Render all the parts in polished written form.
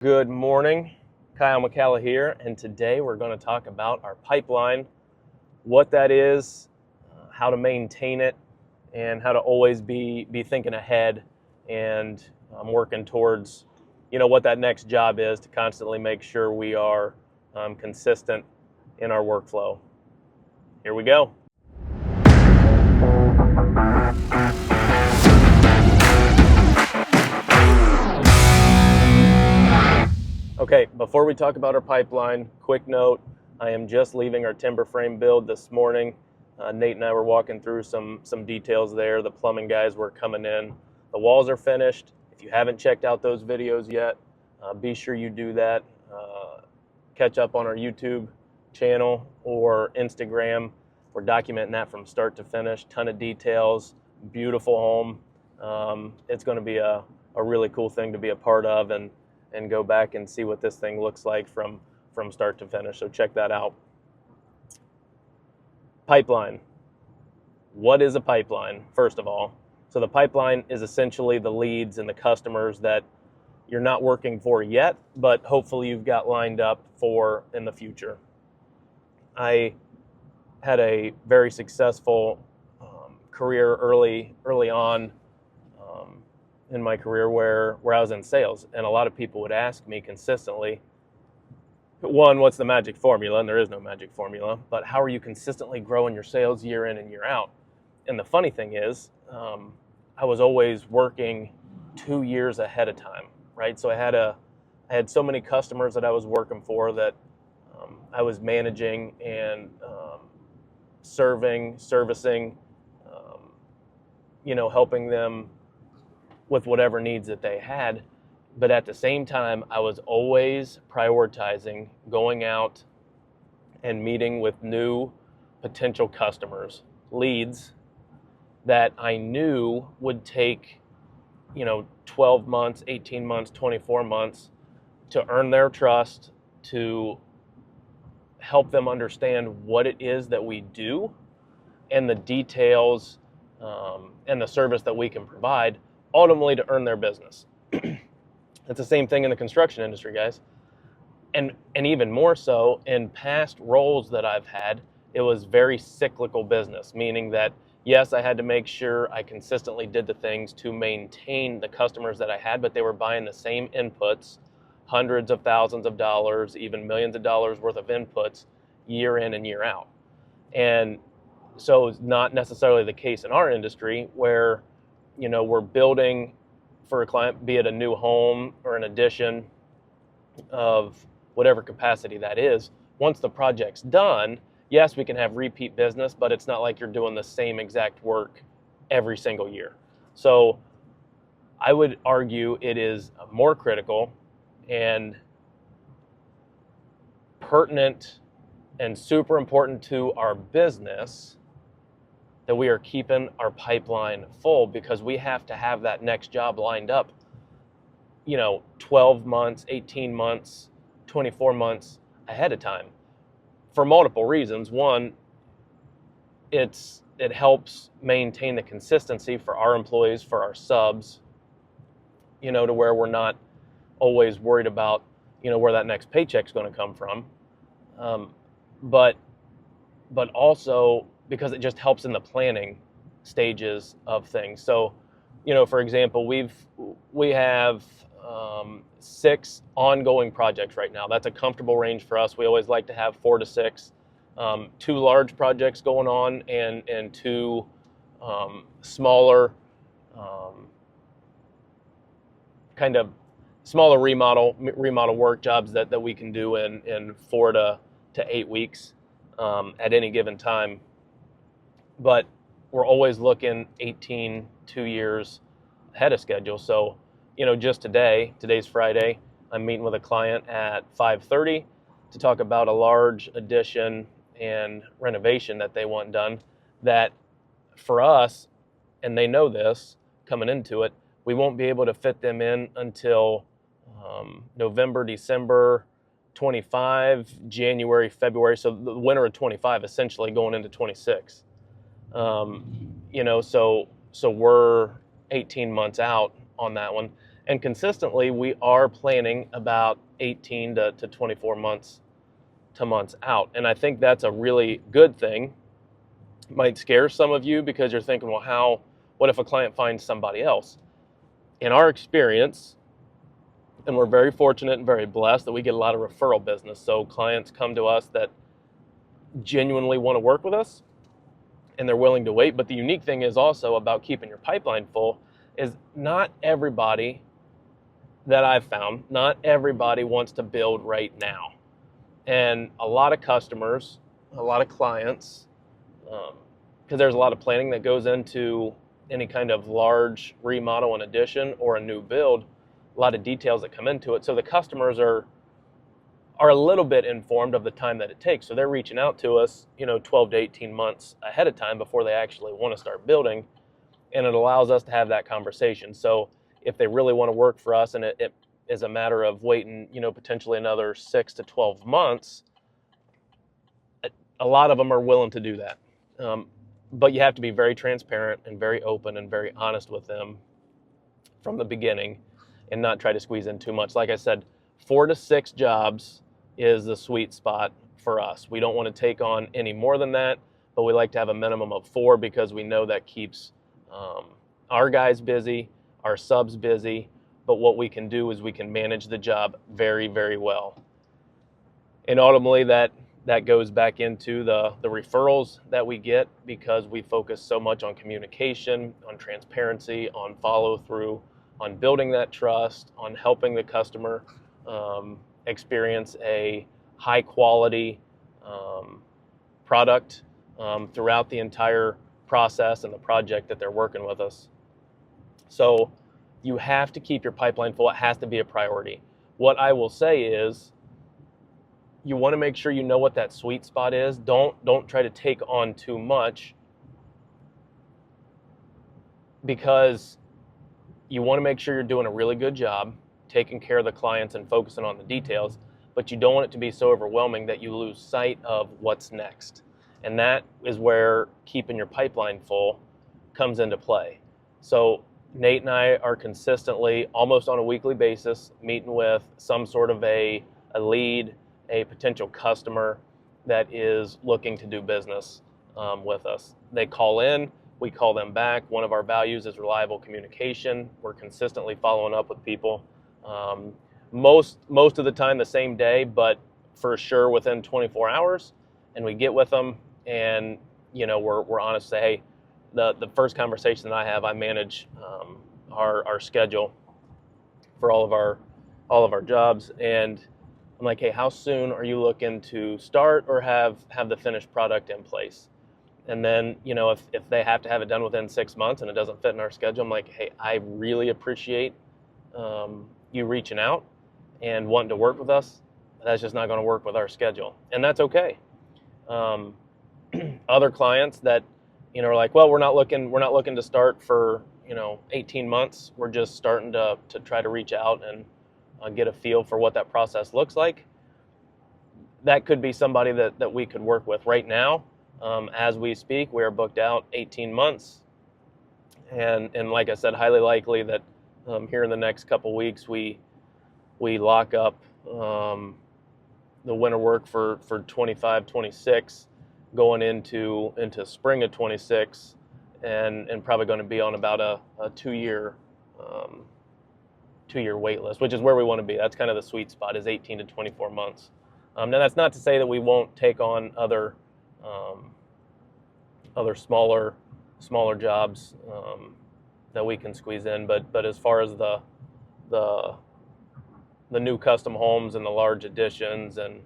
Good morning, Kyle McCalla here, and today we're going to talk about our pipeline, what that is, how to maintain it, and how to always be thinking ahead and working towards, what that next job is to constantly make sure we are consistent in our workflow. Here we go. Okay, before we talk about our pipeline, quick note, I am just leaving our timber frame build this morning. Nate and I were walking through some details there. The plumbing guys were coming in. The walls are finished. If you haven't checked out those videos yet, be sure you do that. Catch up on our YouTube channel or Instagram. We're documenting that from start to finish. Ton of details, beautiful home. It's going to be a really cool thing to be a part of and go back and see what this thing looks like from start to finish. So check that out. Pipeline. What is a pipeline, first of all? So the pipeline is essentially the leads and the customers that you're not working for yet, but hopefully you've got lined up for in the future. I had a very successful career early on in my career where I was in sales, and a lot of people would ask me consistently, one, what's the magic formula? And there is no magic formula, but how are you consistently growing your sales year in and year out? And the funny thing is, I was always working 2 years ahead of time, right? So I had so many customers that I was working for that I was managing and servicing, helping them with whatever needs that they had. But at the same time, I was always prioritizing going out and meeting with new potential customers, leads that I knew would take, 12 months, 18 months, 24 months to earn their trust, to help them understand what it is that we do and the details and the service that we can provide, ultimately to earn their business. It's the same thing in the construction industry, guys. And even more so in past roles that I've had, it was very cyclical business, meaning that, yes, I had to make sure I consistently did the things to maintain the customers that I had, but they were buying the same inputs, hundreds of thousands of dollars, even millions of dollars worth of inputs year in and year out. And so it's not necessarily the case in our industry where, we're building for a client, be it a new home or an addition of whatever capacity that is. Once the project's done, yes, we can have repeat business, but it's not like you're doing the same exact work every single year. So I would argue it is more critical and pertinent and super important to our business that we are keeping our pipeline full, because we have to have that next job lined up, 12 months, 18 months, 24 months ahead of time for multiple reasons. One, it helps maintain the consistency for our employees, for our subs, to where we're not always worried about, where that next paycheck's going to come from. But also because it just helps in the planning stages of things. So, for example, we have 6 ongoing projects right now. That's a comfortable range for us. We always like to have 4 to 6. 2 large projects going on and 2 smaller, kind of smaller remodel work jobs that we can do in 4 to 8 weeks at any given time. But we're always looking 18, 2 years ahead of schedule. So, just today's Friday, I'm meeting with a client at 5:30 to talk about a large addition and renovation that they want done, that for us, and they know this coming into it, we won't be able to fit them in until November, December 25, January, February. So the winter of 25, essentially going into 26. So we're 18 months out on that one. And consistently, we are planning about 18 to 24 months out. And I think that's a really good thing. It might scare some of you because you're thinking, well, what if a client finds somebody else? In our experience, and we're very fortunate and very blessed that we get a lot of referral business. So clients come to us that genuinely want to work with us and they're willing to wait. But the unique thing is also about keeping your pipeline full is not everybody that I've found, not everybody wants to build right now. And a lot of customers, a lot of clients, because there's a lot of planning that goes into any kind of large remodel and addition or a new build, a lot of details that come into it. So the customers are a little bit informed of the time that it takes. So they're reaching out to us, 12 to 18 months ahead of time before they actually want to start building. And it allows us to have that conversation. So if they really want to work for us and it is a matter of waiting, potentially another 6 to 12 months, a lot of them are willing to do that. But you have to be very transparent and very open and very honest with them from the beginning and not try to squeeze in too much. Like I said, 4 to 6 jobs is the sweet spot for us. We don't want to take on any more than that, but we like to have a minimum of 4 because we know that keeps our guys busy, our subs busy, but what we can do is we can manage the job very, very well. And ultimately that goes back into the referrals that we get because we focus so much on communication, on transparency, on follow through, on building that trust, on helping the customer experience a high quality product throughout the entire process and the project that they're working with us. So you have to keep your pipeline full. It has to be a priority. What I will say is you want to make sure you know what that sweet spot is. Don't try to take on too much because you want to make sure you're doing a really good job taking care of the clients and focusing on the details, but you don't want it to be so overwhelming that you lose sight of what's next. And that is where keeping your pipeline full comes into play. So Nate and I are consistently, almost on a weekly basis, meeting with some sort of a lead, a potential customer that is looking to do business with us. They call in, we call them back. One of our values is reliable communication. We're consistently following up with people. Most of the time the same day, but for sure within 24 hours. And we get with them and, we're honest, say, hey, the first conversation that I have, I manage our schedule for all of our jobs. And I'm like, hey, how soon are you looking to start or have the finished product in place? And then, if they have to have it done within 6 months and it doesn't fit in our schedule, I'm like, hey, I really appreciate you reaching out and wanting to work with us. That's just not going to work with our schedule. And that's okay. Other clients that, are like, well, we're not looking to start for, 18 months. We're just starting to try to reach out and get a feel for what that process looks like. That could be somebody that we could work with right now. As we speak, we are booked out 18 months. And like I said, highly likely that here in the next couple weeks, we lock up the winter work for 25, 26, going into spring of 26, and probably going to be on about a 2-year wait list, which is where we want to be. That's kind of the sweet spot, is 18 to 24 months. Now that's not to say that we won't take on other smaller jobs that we can squeeze in, but as far as the new custom homes and the large additions and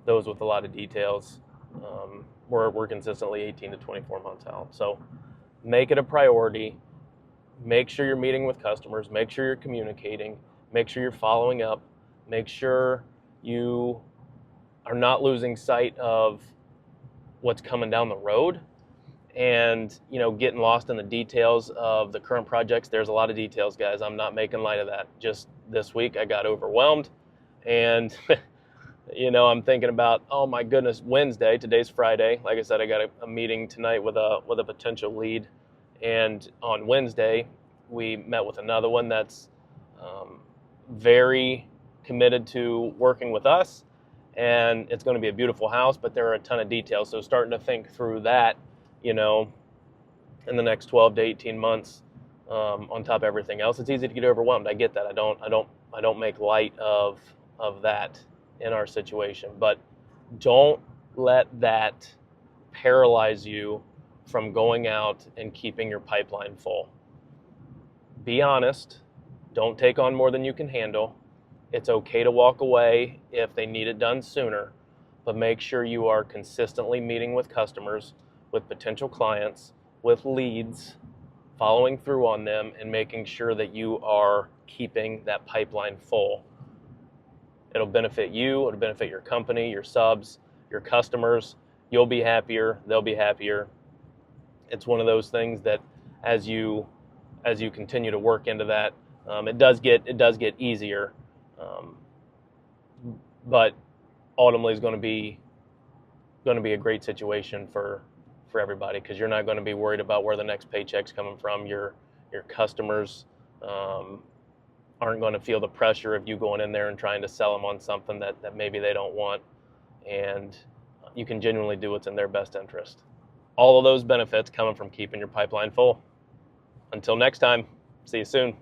those with a lot of details, we're consistently 18 to 24 months out. So make it a priority. Make sure you're meeting with customers. Make sure you're communicating. Make sure you're following up. Make sure you are not losing sight of what's coming down the road and, getting lost in the details of the current projects. There's a lot of details, guys. I'm not making light of that. Just this week I got overwhelmed and I'm thinking about, oh my goodness, Wednesday, today's Friday. Like I said, I got a meeting tonight with a potential lead. And on Wednesday, we met with another one that's very committed to working with us, and it's going to be a beautiful house, but there are a ton of details. So starting to think through that, you know, in the next 12 to 18 months, on top of everything else, it's easy to get overwhelmed. I get that. I don't make light of that in our situation, but don't let that paralyze you from going out and keeping your pipeline full. Be honest. Don't take on more than you can handle. It's okay to walk away if they need it done sooner, but make sure you are consistently meeting with customers, with potential clients, with leads, following through on them, and making sure that you are keeping that pipeline full. It'll benefit you, it'll benefit your company, your subs, your customers. You'll be happier, they'll be happier. It's one of those things that as you continue to work into that, it does get easier, but ultimately is going to be a great situation for everybody, because you're not going to be worried about where the next paycheck's coming from. Your customers aren't going to feel the pressure of you going in there and trying to sell them on something that maybe they don't want, and you can genuinely do what's in their best interest. All of those benefits coming from keeping your pipeline full. Until next time, see you soon.